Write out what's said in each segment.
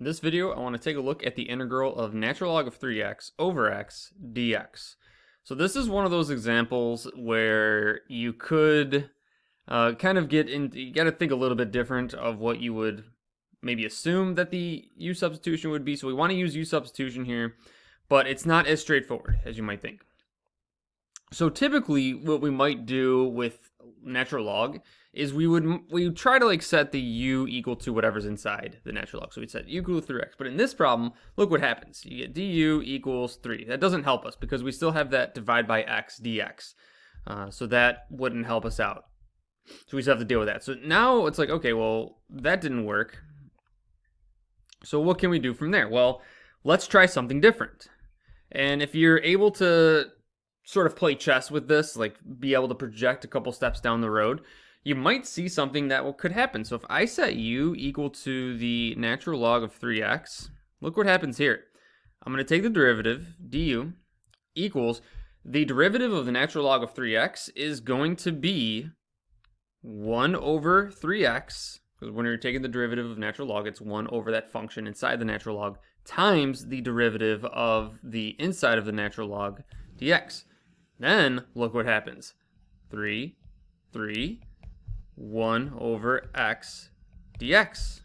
In this video, I want to take a look at the integral of natural log of 3x over x dx. So this is one of those examples where you could kind of get into, you got to think a little bit different of what you would maybe assume that the U substitution would be. So we want to use U substitution here, but it's not as straightforward as you might think. So typically what we might do with natural log is we would try to like set the u equal to whatever's inside the natural log. So we'd set u equal to 3x. But in this problem, look what happens. You get du equals 3. That doesn't help us because we still have that divide by x dx. So that wouldn't help us out. So we still have to deal with that. So now it's like, okay, well, that didn't work. So what can we do from there? Well, let's try something different. And if you're able to sort of play chess with this, like be able to project a couple steps down the road, you might see something that could happen. So if I set u equal to the natural log of 3x, look what happens here. I'm going to take the derivative, du, equals the derivative of the natural log of 3x is going to be 1 over 3x, because when you're taking the derivative of natural log, it's 1 over that function inside the natural log, times the derivative of the inside of the natural log, dx. Then, look what happens. 3, 1 over x dx.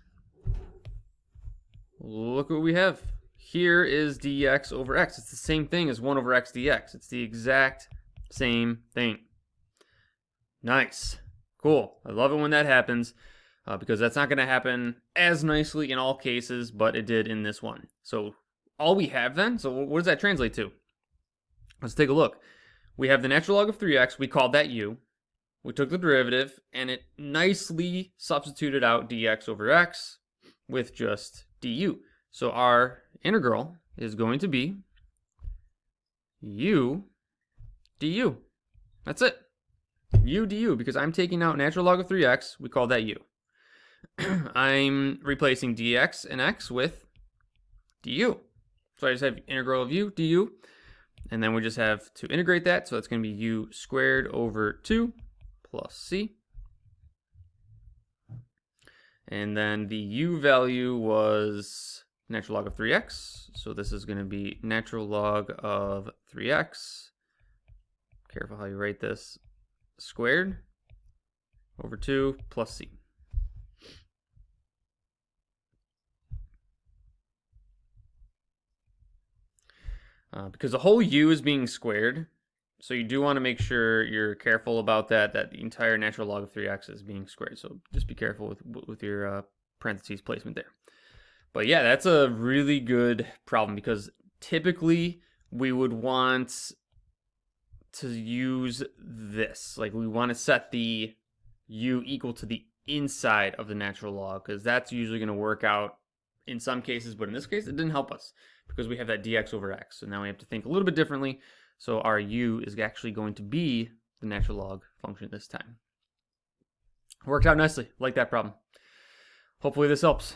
Look what we have. Here is dx over x. It's the same thing as 1 over x dx. It's the exact same thing. Nice. Cool. I love it when that happens because that's not going to happen as nicely in all cases, but it did in this one. So all we have then, so what does that translate to? Let's take a look. We have the natural log of 3x. We called that u. We took the derivative, and it nicely substituted out dx over x with just du. So our integral is going to be u du. That's it. U du, because I'm taking out natural log of 3x. We call that u. I'm replacing dx and x with du. So I just have integral of u du. And then we just have to integrate that. So that's going to be u squared over 2 plus c. And then the u value was natural log of 3x. So this is going to be natural log of 3x. Careful how you write this. Squared over 2 plus c. Because the whole u is being squared, so you do want to make sure you're careful about that the entire natural log of 3x is being squared. So just be careful with your parentheses placement there. But yeah, that's a really good problem because typically we would want to use this. Like we want to set the u equal to the inside of the natural log because that's usually going to work out in some cases, but in this case it didn't help us because we have that dx over x. So now we have to think a little bit differently. So our u is actually going to be the natural log function this time. Worked out nicely. Like that problem. Hopefully this helps.